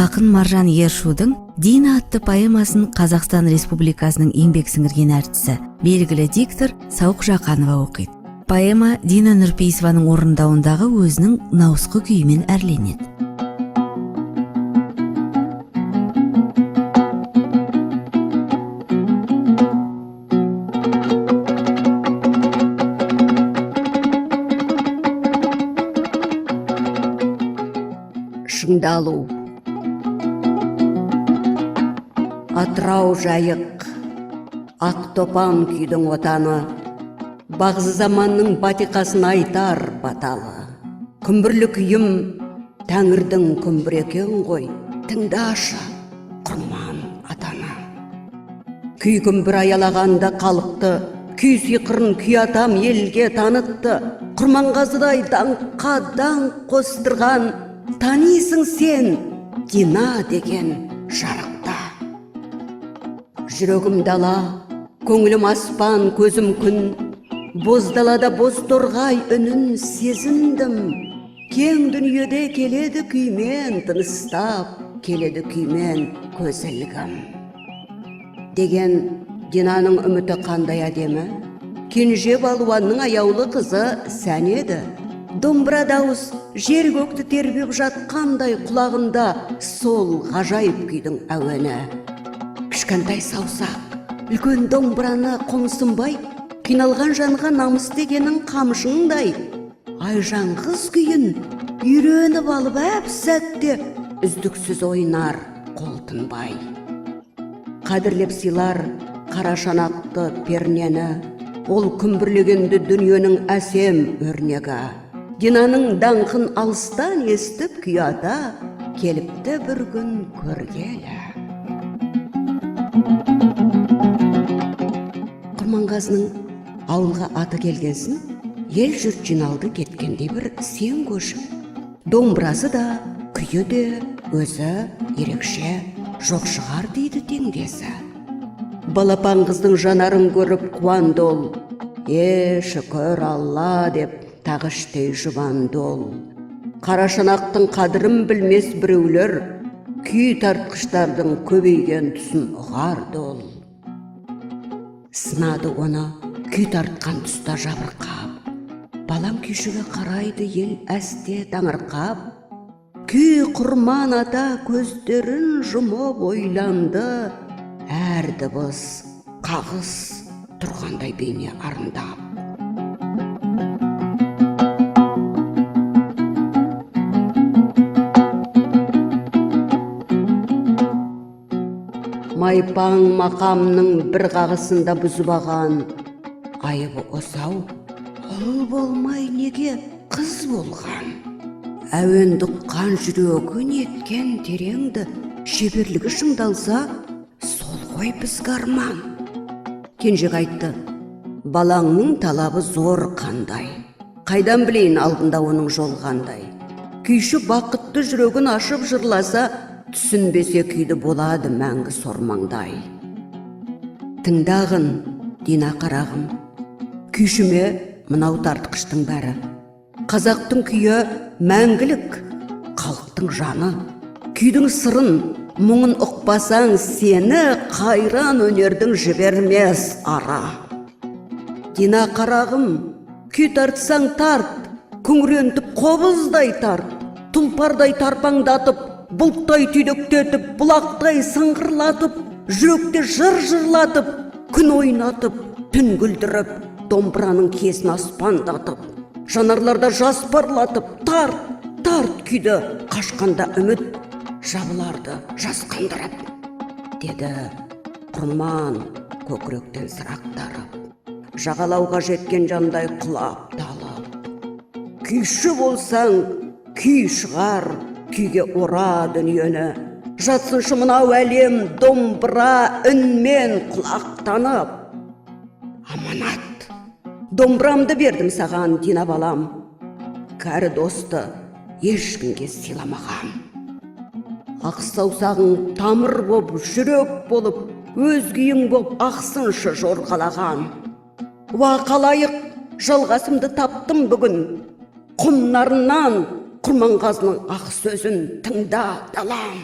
Ақын Маржан Ершудың «Дина» атты поэмасын Қазақстан Республикасының еңбек сіңірген әртісі, белгілі диктор Сауық Жақанова оқиды. Поэма Дина Нұрпейісованың орындауындағы өзінің науысқы күйімен әрленеді. Шыңдалу. Атырау жайық, Ақтопан күйдің отаны, бағзы заманның батиқасын айтар баталы. Күмбірлі күйім Тәңірдің күмбір екен ғой, тыңдашы, құрман атаны. Күй күмбір аялағанда қалыпты, күй сиқырын күй атам елге танытты. Құрманғазыдай даңққа даңқ қостырған, танисың сен Дина деген жарықта. Жүрегім дала, көңілім аспан, көзім күн, боз далада боз торғай үнін сезіндім. Кең дүниеде келеді күймен, тыныстап келеді күймен көз ілгім. Деген Динаның үміті қандай әдемі, кенже балуанның аяулы қызы сән еді. Домбыра дауыс жер көкті тербеп жатқандай құлағында сол ғажайып күйдің әуені. Кішкентай саусақ, үлкен домбыраны қомсынбай, қиналған жанға намыс дегенің қамшыңдай. Айжаңғыз күйін үйреніп алып әп сәтте үздіксіз ойнар қолтынбай. Қадірлеп сыйлар қарашанақты пернені, ол күмбірлегенді дүниенің әсем өрнегі. Динаның даңқын алыстан естіп күй ата, келіпті бір күн көргелі. Құрманғазының ауылға аты келгенсін, ел жұрт жиналды кеткендей бір сен көшіп. Домбырасы да, күйі де өзі ерекше, жоқ шығар дейді теңдесі. Балапан қыздың жанарын көріп қуанды ол, шүкір Алла деп тағыштей жұбанды ол. Қарашанақтың қадірін білмес біреулер, күй тартқыштардың көбейген тұсын ұғарды ол. Сынады оны күй тартқан тұста жабырқап, балам күйшіге қарайды ел әсте таңырқап. Күй құрман ата көздерін жұмып ойланды, әр дыбыс қағыс тұрғандай бейне арындап. Майпаң мақамның бір қағысында бұзбаған, айыбы осау, ұл болмай неге қыз болған. Әуен дұққан жүрегі неткен тереңді, шеберлігі шыңдалса, сол ғой бізге арман. Кенжек айтты, балаңның талабы зор қандай, қайдан білейін алдында оның жол қандай. Күйші бақытты жүрегін ашып жырласа, түсінбесе күйді болады мәңгі сормаңдай. Тыңдағын, Дина қарағым, күйшіме мынау тартқыштың бәрі. Қазақтың күйі мәңгілік, халықтың жаны. Күйдің сырын, мұңын ұқпасаң, сені қайран өнердің жібермес ара. Дина қарағым, күй тартсаң тарт, күңірентіп қобыздай тарт, тұлпардай тарпаңдатып, бұлттай түйдектетіп, бұлақтай сыңғырлатып, жүректе жыр-жырлатып, күн ойнатып, түн күлдіріп, домбыраның кесін аспандатып, жанарларда жас парлатып, тарт күйді, қашқанда үміт, жабыларды жас қандырып, деді құрман көкіректен сырақтарып. Жағалауға жеткен жандай құлап талып. Күйші болсаң, күй шығар, күйге ора дүниені. Жатсыншы мынау әлем домбыра үнмен құлақтанып. Аманат, домбырамды бердім саған, Дина балам. Кәрі досты ешкімге сыйламағам. Ақ саусағың тамыр боп, жүрек болып, өз күйің боп ақсыншы жорғалаған. Қалайық, жалғасымды таптым бүгін. Құмнарынан Құрманғазының ақ сөзін тыңда далам.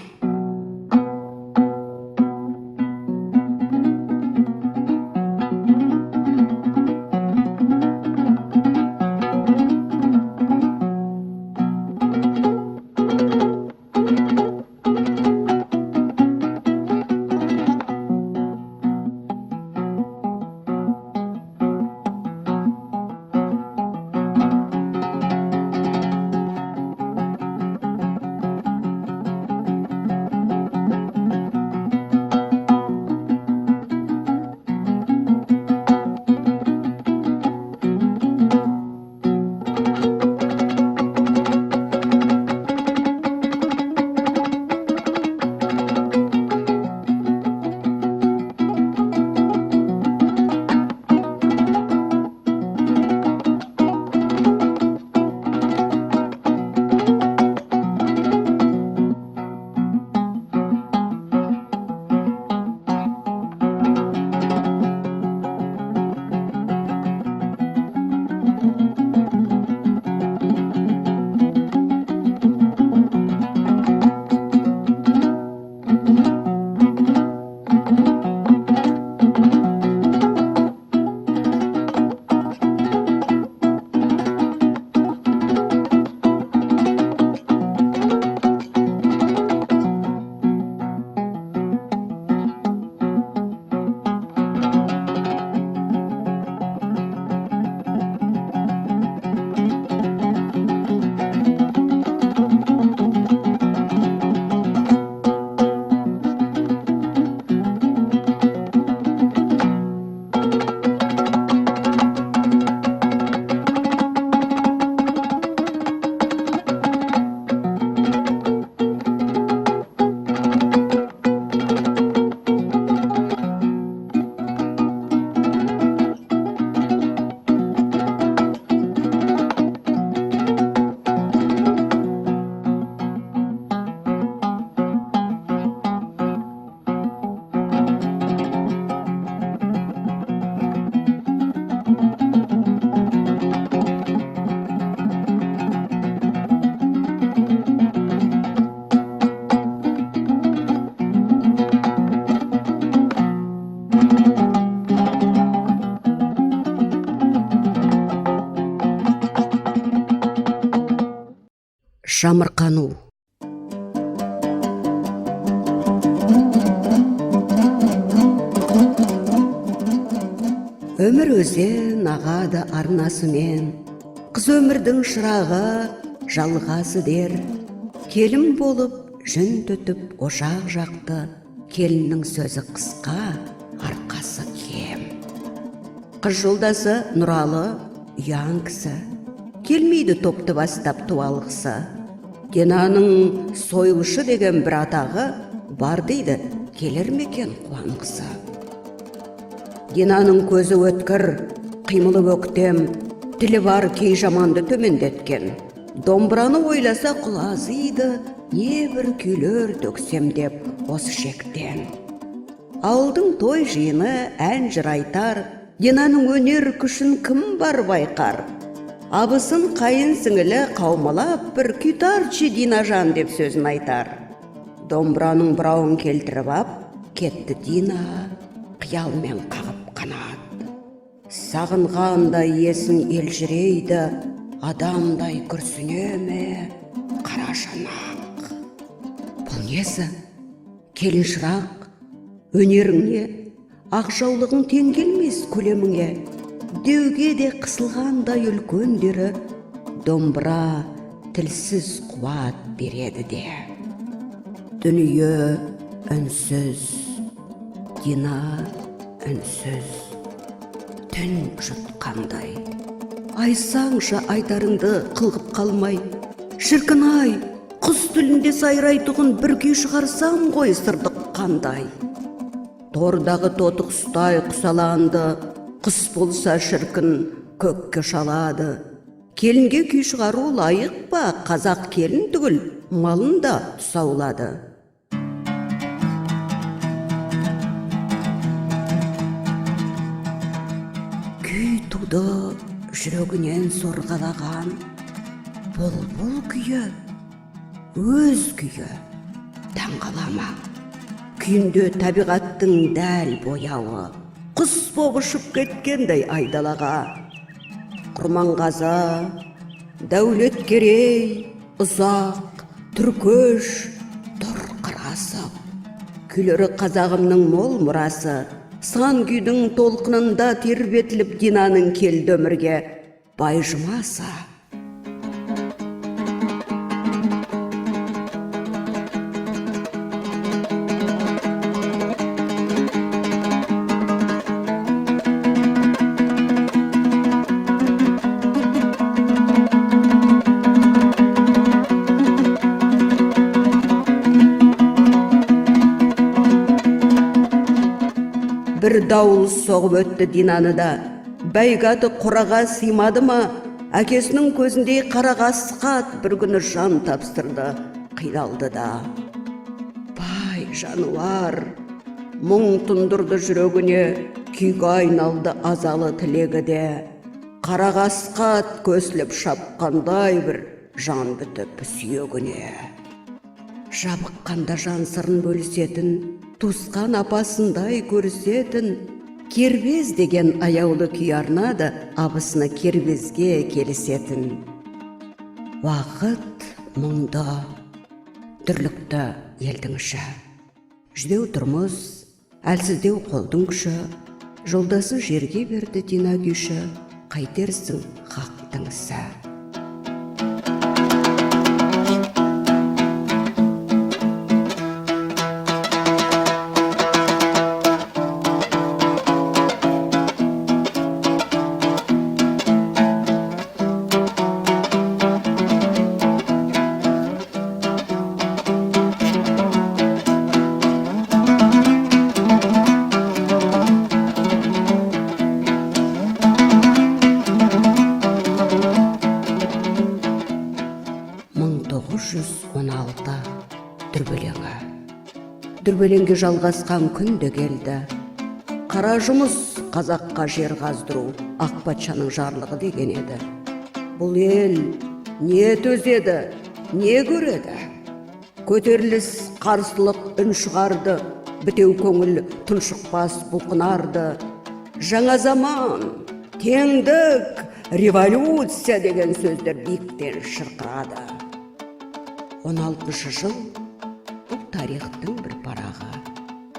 Шамырқану. Өмір өзен ағады арнасымен, қыз өмірдің шырағы жалғасы дер. Келін болып жүн төтіп ошақ жақты, келіннің сөзі қысқа, арқасы кем. Қыз жолдасы Нұралы ұяң кісі, келмейді топты бастап туалғысы. Динаның сойылшы деген бір атағы бар дейді, келер мекен қуанғысы. Динаның көзі өткір, қимылы өктем, тілі бар кей жаманды төмендеткен. Домбыраны ойласа құлазиды, не бір күйлер төксем деп осы шектен. Ауылдың той жиыны ән жыр айтар, Динаның өнер күшін кім бар байқар. Абысын қайын сіңілі қаумалап бір күйтарчы Динажан деп сөзін айтар. Домбыраның бұрауын келтіріп ап, кетті Дина, қиялмен қағып қанат. Сағынғандай есін елжірейді, адамдай күрсіне ме қара жанақ. Бұл несі? Келін шырақ, өнеріңе, ақжаулығың тең келмес көлеміңе. Деуге де қысылғандай үлкендері, домбыра тілсіз қуат береді де. Дүние үнсіз, Дина үнсіз, түн жұтқандай. Айсаңшы айтарыңды қылғып қалмай. Шіркін-ай, құс тілінде сайрайтұғын бір күй шығарсам ғой сырдық қандай. Тордағы тотық ұстай құсаланды, қыс болса шіркін көкке шалады. Келінге күй шығару лайық па, қазақ келін түгіл, малын да тұсаулады. Күй туды жүрегінен сорғалаған, бұл күйі, өз күйі, таңғалама. Күйінде табиғаттың дәл бояуы, құс боп ұшып кеткендей айдалаға. Құрманғазы, Дәулеткерей, ұзақ, түркөш, тұр қырғасып. Күйлері қазағымның мол мұрасы, сан күйдің толқынында тербетіліп Динаның келді өмірге байжымаса. Бір дауыл соғып өтті Динаны да, бәйгаты қораға сыймады ма, әкесінің көзіндей қарағасқат бір күні жан тапсырды, қиналды да. Бай жануар, мұң тұндырды жүрегіне, күйге айналды азалы тілегі де. Қарағасқат көсіліп шапқандай бір жан бітіп сүйегіне. Жабыққанда жан сырын бөлісетін, туысқан апасындай көрісетін, кербез деген аяулы күй арнады, абысына кербезге келісетін. Уақыт мұңды, дүрлікті елдің іші. Жүдеу тұрмыз, әлсіздеу қолдың күші, жолдасын жерге берді Дина күйші, қайтерсің хақтың ісі. Дүрбелеңге жалғасқан күнде келді. Қара жұмыс қазаққа жер қаздыру ақ патшаның жарлығы деген еді. Бұл ел не төзеді, не көреді? Көтеріліс қарсылық үн шығарды, бітеу көңіл тұншықпас бұлқынарды. Жаңа заман, теңдік, революция деген сөздер биіктен шырқырады. 16 жыл бұл тарихтың бір парағы.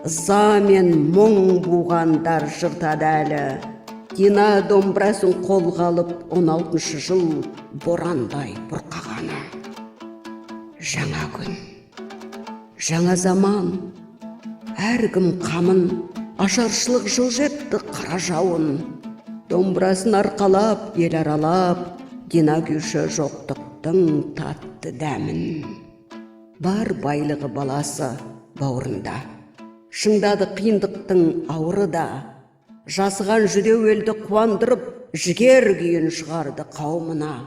Ыза мен мұң буғандар жыртады әлі. Дина домбырасын қолға алып 16 жыл борандай бұрқағаны. Жаңа күн, жаңа заман, әркім қамын, ашаршылық жылжетті қара жауын. Домбырасын арқалап, ел аралап, Дина күйші жоқтықтың татты дәмін. Бар байлығы баласы бауырында, шыңдады қиындықтың ауыры да, жасыған жүдеу елді қуандырып, жігер күйін шығарды қауымына.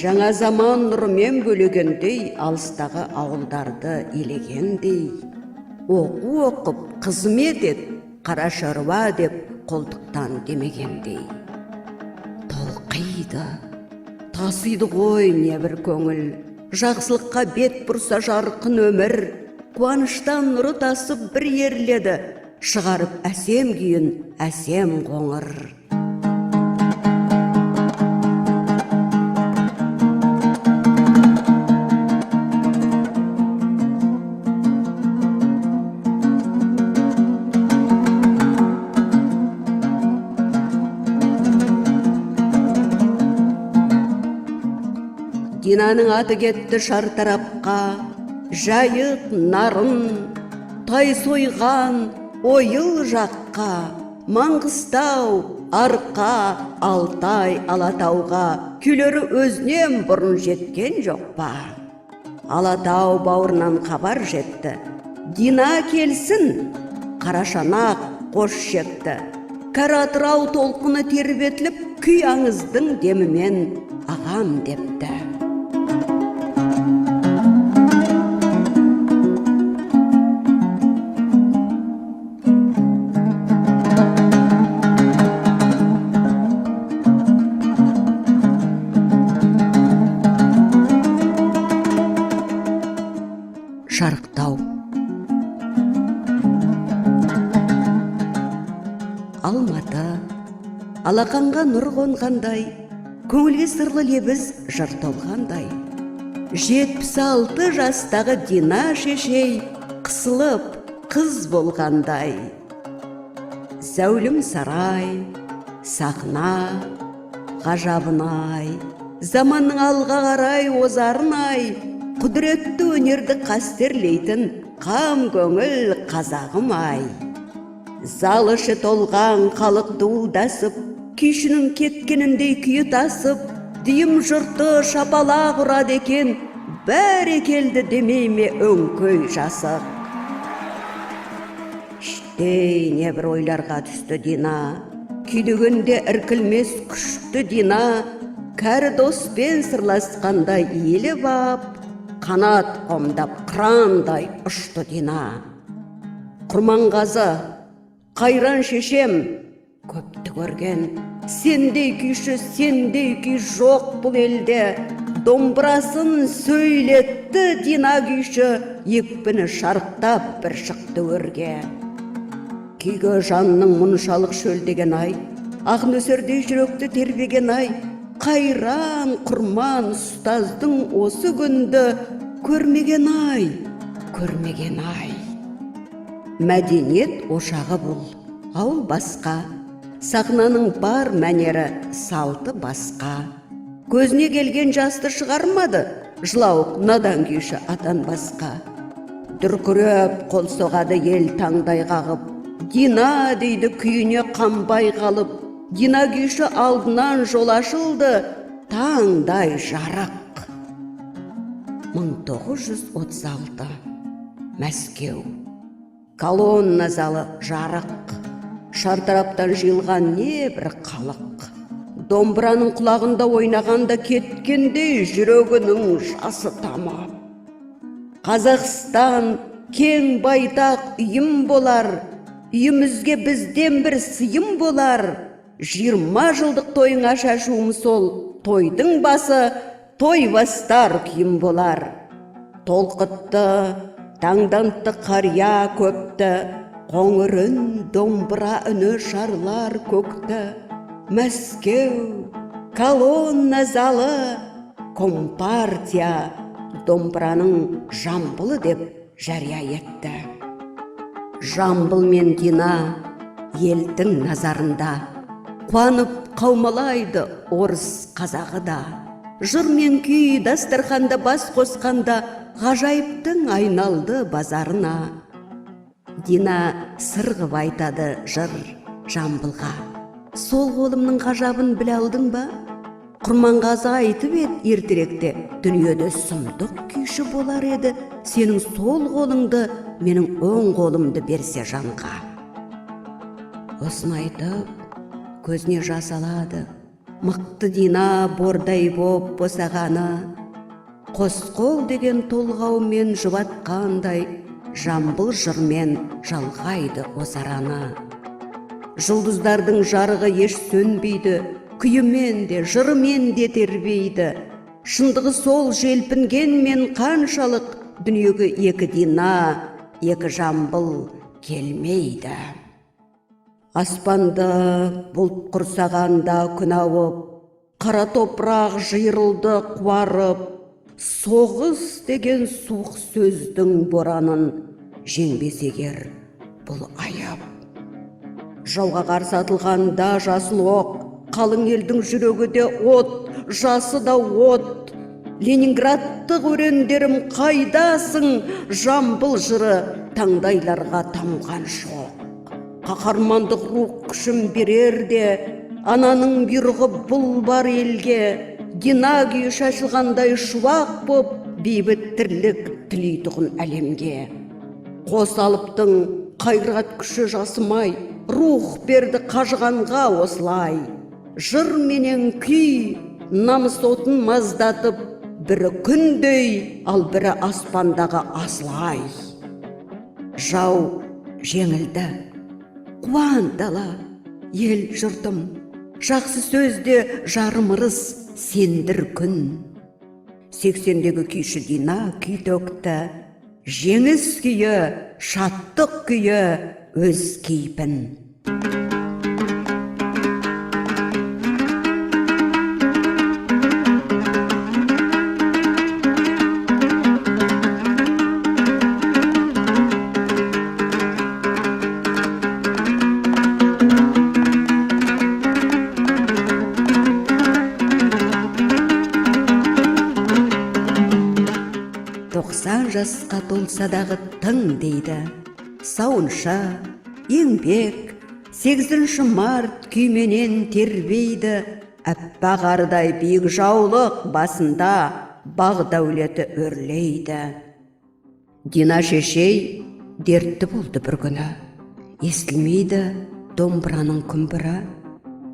Жаңа заман нұрымен бөлегендей, алыстағы ауылдарды елегендей. Оқу оқып, қызмет ет, қара шаруа деп қолтықтан демегендей. Толқиды, тасиды ғой небір көңіл, жақсылыққа бет бұрса жарқын өмір, қуаныштан нұры тасып бір ерледі, шығарып әсем күйін, әсем қоңыр. Динаның аты кетті шартарапқа, жайық нарын, тай сойған ойыл жаққа, Маңғыстау, Арқа, Алтай, Алатауға күйлері өзінен бұрын жеткен жоқ па? Алатау бауырынан хабар жетті, Дина келсін, Қарашанақ қош шекті. Кәрі Атырау толқыны тербетіліп, күй аңыздың демімен ағам депті. Шарықтау. Алматы, алақанға нұр қонғандай, көңілге сырлы лебіз жыр толғандай. 76 жастағы Дина шешей қысылып қыз болғандай. Зәулім сарай, сахна, ғажабын-ай, заманның алға қарай озарын-ай, құдіретті өнерді қастерлейтін қам көңіл қазағым-ай. Зал іші толған халық дуылдасып, күйшінің кеткеніндей күйі тасып, дүйім жұрты шапалақ ұрады екен, бәрекелді демей ме өңкөй жасық. Іштей небір ойларға түсті Дина, күйдігінде іркілмес күшті Дина, кәрі доспен сырласқандай иіліп ап, қанат қомдап қырандай ұшты Дина. Құрманғазы, Қайран шешем, көпті көрген, сендей күйші, сендей күй жоқ бұл елде. Домбырасын сөйлетті Дина күйші, екпіні шарықтап бір шықты өрге. Күйге жанның мұншалық шөлдеген ай, ақ нөсердей жүректі тербеген ай, Қайран құрман ұстаздың осы күнді көрмеген ай, көрмеген ай. Мәдениет ошағы бұл, ауыл басқа, сахнаның бар мәнері салты басқа. Көзіне келген жасты шығармады, жылауық надан күйші атан басқа. Дүркіреп қол соғады ел таңдай қағып, Дина дейді күйіне қамбай қалып, Дина күйші алдынан жол ашылды, таңдай жарық. 1936 Мәскеу. Колонна залы жарық, шартараптан жиылған небір халық. Домбыраның құлағында ойнағанда кеткендей жүрегінің жасы тамап. Қазақстан кең байтақ үйім болар, үйімізге бізден бір сыйым болар. 20 жылдық тойыңа шашуым сол, тойдың басы той бастар күйім болар. Толқытты, таңданты қария көпті, қоңырын домбыра үні шарлар көкті. Мәскеу, колонна залы, компартия домбыраның жамбылы деп жария етті. Жамбыл мен Дина елдің назарында, қуанып қаумалайды орыс қазағы да. Жыр мен күй дастарханда бас қосқанда, ғажайыптың айналды базарына. Дина сырғып айтады жыр Жамбылға. Сол қолымның ғажабын біле алдың ба? Құрманғазы айтып ед ертеректе, дүниеде сұмдық күйші болар еді, сенің сол қолыңды, менің оң қолымды берсе жанға. Осын айтып, көзіне жас алады. Мықты Дина бордай боп босағаны, қос қол деген толғаумен жұбатқандай, Жамбыл жырмен жалғайды осараны. Жұлдыздардың жарығы еш сөнбейді, күйімен де, жырымен де тербейді. Шындығы сол желпінгенмен қаншалық, дүниеге екі Дина, екі Жамбыл келмейді. Аспанды бұлт құрсағанда күн ауып, қара топырақ жиырылды қуарып, соғыс деген суық сөздің боранын жеңбес егер бұл аяп. Жауға қарсы атылғанда жасыл оқ, қалың елдің жүрегі де от, жасы да от. Ленинградтық өрендерім қайдасың, Жамбыл жыры таңдайларға тамған шоқ. Қаһармандық рух күшін берер де, ананың бұйрығы бұл бар елге. Дина күйі шашылғандай шуақ боп, бейбіт тірлік тілейтұғын әлемге. Қос алыптың қайрат күші жасымай, рух берді қажығанға осылай. Жыр менен күй намыс отын маздатып, бірі күндей, ал бірі аспандағы асылай. Жау жеңілді, қуандала ел жұртым, жақсы сөзде жарымырыз сендір күн. 80-дегі күйші Дина күй төкті, жеңіс күйі, шаттық күйі өз кейпін. 90 жасқа толса дағы тың дейді. Сауынша, еңбек, 8 март күйменен тербейді. Әппақ ардай биік жаулық басында бақ дәулеті өрлейді. Дина шешей дертті болды бір күні. Естілмейді домбыраның күмбірі.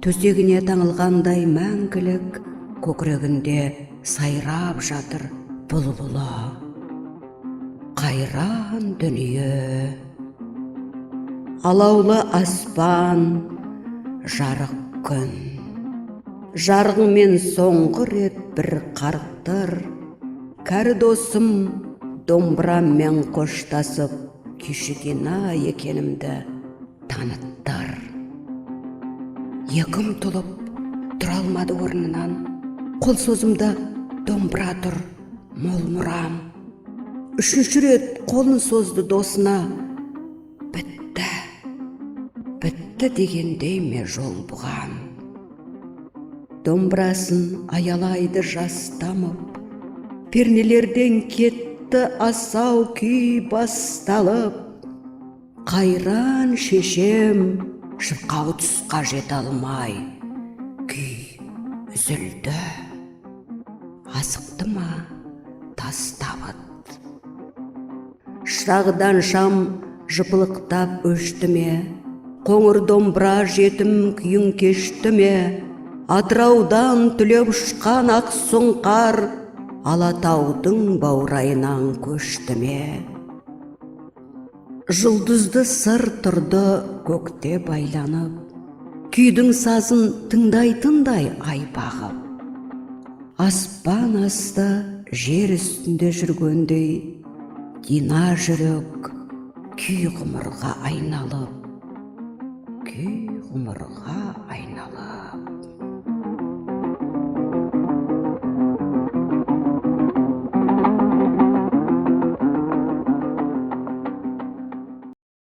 Төсегіне таңылғандай мәңгілік, көкірегінде сайрап жатыр бұлбұлы. Қайран дүние, алаулы аспан, жарық күн. Жарығымен соңғы рет бір қарттыр, кәрі досым домбыраммен қоштасып, күйші Дина екенімді таныттыр. Екім тұлып тұра алмады орнынан, қол созымда домбыра тұр, мол мұрам. 3-ші рет қолын созды досына, бітті дегендей ме жол бұған. Домбырасын аялайды жас тамып, пернелерден кетті асау күй басталып. Қайран шешем шырқау тұсқа жет алмай, күй үзілді. Асықты ма тас табыт. Шырағыдан шам жыпылықтап өшті ме, қоңыр домбыра жетім күйін кешті ме, Атыраудан түлеп ұшқан ақ сұңқар Алатаудың баурайынан көшті ме. Жұлдызды сыр тұрды көкте байланып, күйдің сазын тыңдай ай бағып. Аспан асты жер үстінде жүргендей, Дина жүрек күй ғұмырға айналып,